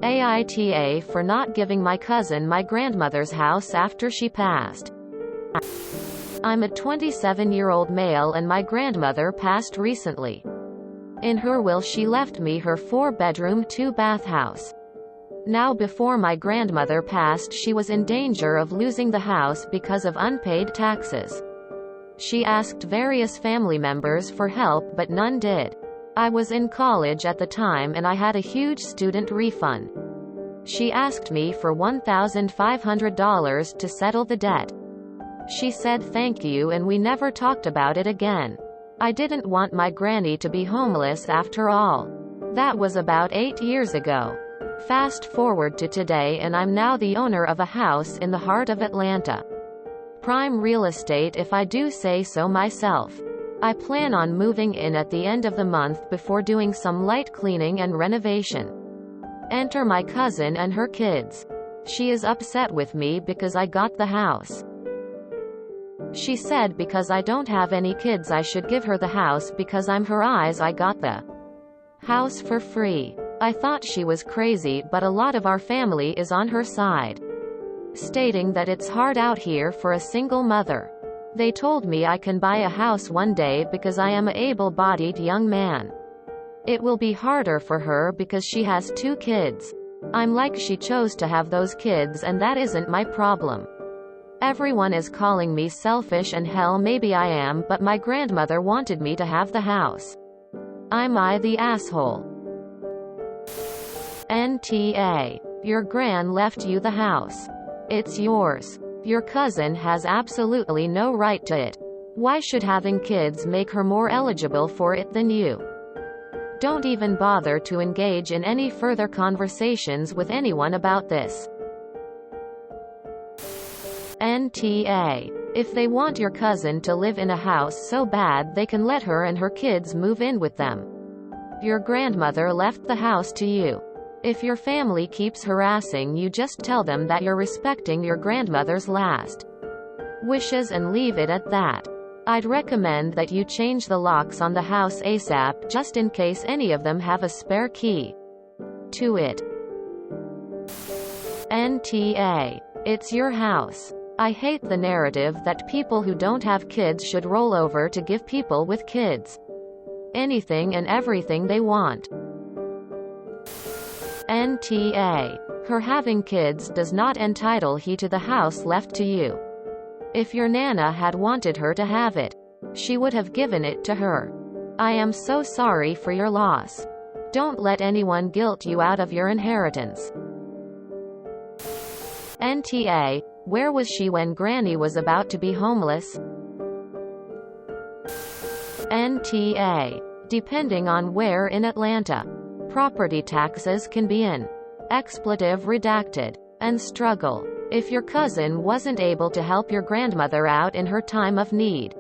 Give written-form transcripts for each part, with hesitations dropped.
AITA for not giving my cousin my grandmother's house after she passed. I'm a 27-year-old male and my grandmother passed recently. In her will she left me her 4-bedroom 2-bath house. Now before my grandmother passed she was in danger of losing the house because of unpaid taxes. She asked various family members for help but none did. I was in college at the time and I had a huge student refund. She asked me for $1,500 to settle the debt. She said thank you and we never talked about it again. I didn't want my granny to be homeless after all. That was about 8 years ago. Fast forward to today and I'm now the owner of a house in the heart of Atlanta. Prime real estate if I do say so myself. I plan on moving in at the end of the month before doing some light cleaning and renovation. Enter my cousin and her kids. She is upset with me because I got the house. She said because I don't have any kids I should give her the house because I'm her eyes. I got the house for free. I thought she was crazy but a lot of our family is on her side, stating that it's hard out here for a single mother. They told me I can buy a house one day because I am an able-bodied young man. It will be harder for her because she has 2 kids. I'm like she chose to have those kids and that isn't my problem. Everyone is calling me selfish and hell maybe I am but my grandmother wanted me to have the house. Am I the asshole? NTA. Your gran left you the house. It's yours. Your cousin has absolutely no right to it. Why should having kids make her more eligible for it than you? Don't even bother to engage in any further conversations with anyone about this. NTA. If they want your cousin to live in a house so bad they can let her and her kids move in with them. Your grandmother left the house to you. If your family keeps harassing you just tell them that you're respecting your grandmother's last wishes and leave it at that. I'd recommend that you change the locks on the house ASAP just in case any of them have a spare key to it. NTA. It's your house. I hate the narrative that people who don't have kids should roll over to give people with kids anything and everything they want. NTA. Her having kids does not entitle he to the house left to you. If your nana had wanted her to have it, she would have given it to her. I am so sorry for your loss. Don't let anyone guilt you out of your inheritance. NTA. Where was she when Granny was about to be homeless? NTA. Depending on where in Atlanta. Property taxes can be an expletive redacted and struggle. If your cousin wasn't able to help your grandmother out in her time of need,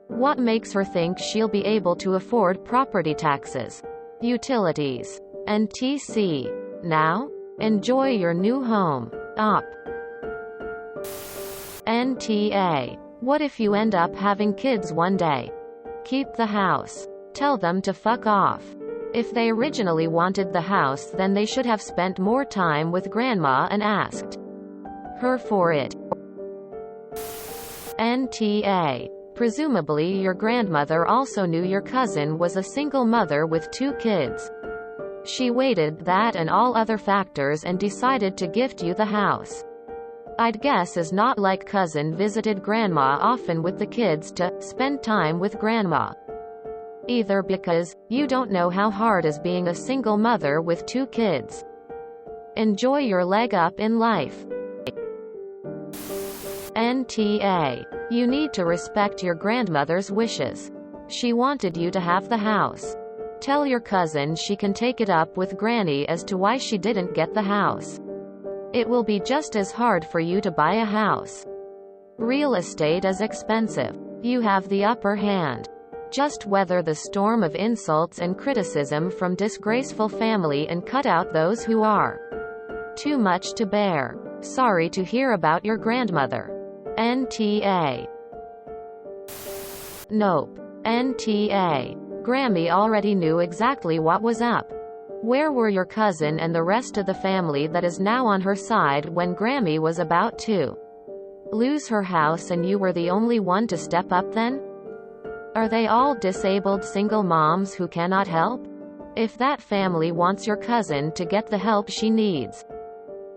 what makes her think she'll be able to afford property taxes, utilities, and etc. Now? Enjoy your new home. Up. NTA. What if you end up having kids one day? Keep the house. Tell them to fuck off. If they originally wanted the house then they should have spent more time with grandma and asked her for it. NTA. Presumably your grandmother also knew your cousin was a single mother with 2 kids. She weighed that and all other factors and decided to gift you the house. I'd guess is not like cousin visited grandma often with the kids to spend time with grandma. Either because you don't know how hard is being a single mother with 2 kids. Enjoy your leg up in life. NTA. You need to respect your grandmother's wishes. She wanted you to have the house. Tell your cousin she can take it up with Granny as to why she didn't get the house. It will be just as hard for you to buy a house. Real estate is expensive. You have the upper hand. Just weather the storm of insults and criticism from disgraceful family and cut out those who are too much to bear. Sorry to hear about your grandmother. NTA. Nope. NTA. Grammy already knew exactly what was up. Where were your cousin and the rest of the family that is now on her side when Grammy was about to lose her house and you were the only one to step up then? Are they all disabled single moms who cannot help? If that family wants your cousin to get the help she needs,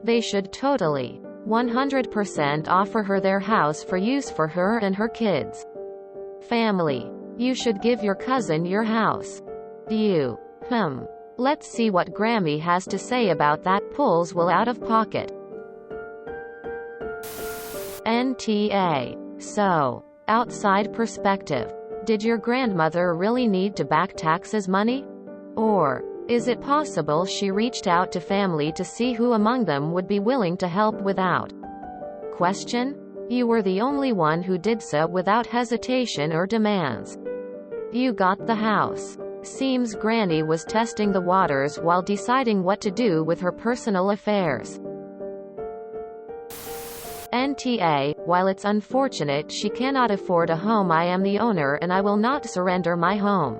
they should totally, 100% offer her their house for use for her and her kids. Family. You should give your cousin your house. Let's see what Grammy has to say about that. Pulls will out of pocket. NTA. So, outside perspective. Did your grandmother really need to back taxes money? Or, is it possible she reached out to family to see who among them would be willing to help without question? You were the only one who did so without hesitation or demands. You got the house. Seems Granny was testing the waters while deciding what to do with her personal affairs. NTA, while it's unfortunate she cannot afford a home, I am the owner and I will not surrender my home.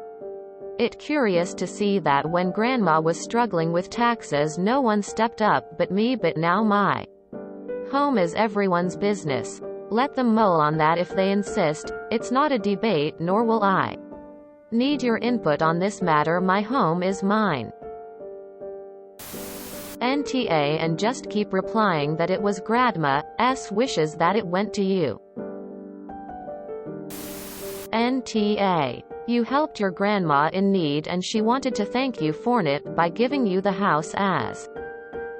It curious to see that when Grandma was struggling with taxes no one stepped up but me, but now my home is everyone's business. Let them mull on that if they insist. It's not a debate, nor will I need your input on this matter. My home is mine. NTA, and just keep replying that it was Grandma's wishes that it went to you. NTA. You helped your grandma in need and she wanted to thank you for it by giving you the house as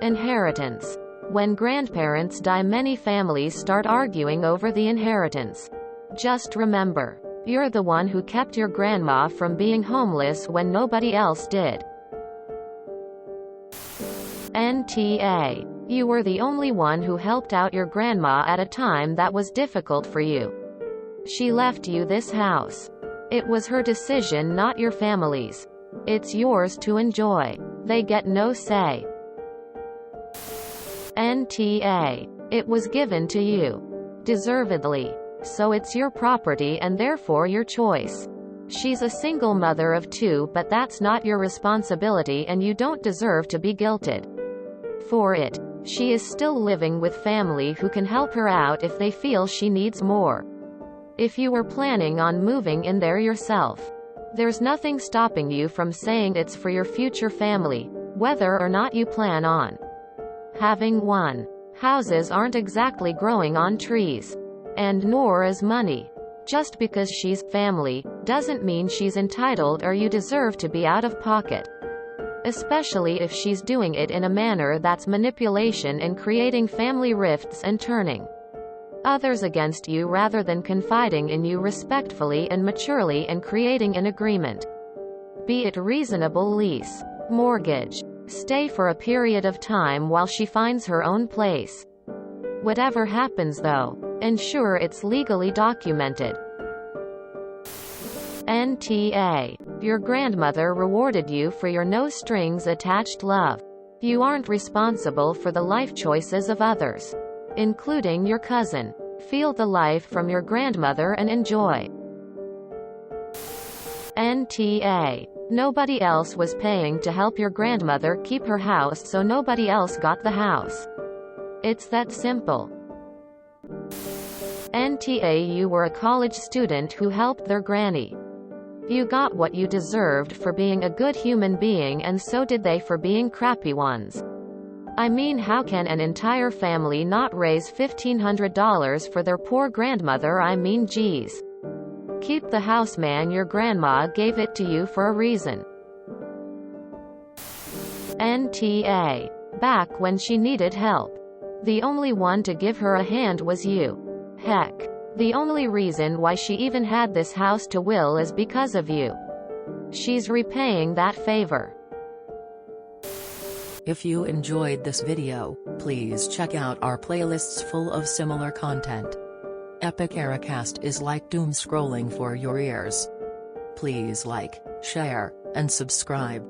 inheritance. When grandparents die, many families start arguing over the inheritance. Just remember, you're the one who kept your grandma from being homeless when nobody else did. NTA. You were the only one who helped out your grandma at a time that was difficult for you. She left you this house. It was her decision, not your family's. It's yours to enjoy. They get no say. NTA. It was given to you. Deservedly. So it's your property and therefore your choice. She's a single mother of 2, but that's not your responsibility and you don't deserve to be guilted for it. She is still living with family who can help her out if they feel she needs more. If you were planning on moving in there yourself, there's nothing stopping you from saying it's for your future family, whether or not you plan on having one. Houses aren't exactly growing on trees. And nor is money. Just because she's family, doesn't mean she's entitled or you deserve to be out of pocket. Especially if she's doing it in a manner that's manipulation and creating family rifts and turning others against you rather than confiding in you respectfully and maturely and creating an agreement. Be it reasonable lease, mortgage, stay for a period of time while she finds her own place. Whatever happens though, ensure it's legally documented. NTA. Your grandmother rewarded you for your no-strings-attached love. You aren't responsible for the life choices of others, including your cousin. Feel the life from your grandmother and enjoy. NTA. Nobody else was paying to help your grandmother keep her house, so nobody else got the house. It's that simple. NTA. You were a college student who helped their granny. You got what you deserved for being a good human being, and so did they for being crappy ones. I mean, how can an entire family not raise $1,500 for their poor grandmother? I mean, geez. Keep the house, man. Your grandma gave it to you for a reason. NTA. Back when she needed help, the only one to give her a hand was you. Heck, the only reason why she even had this house to will is because of you. She's repaying that favor. If you enjoyed this video, please check out our playlists full of similar content. Epic Ericast is like doom scrolling for your ears. Please like, share, and subscribe.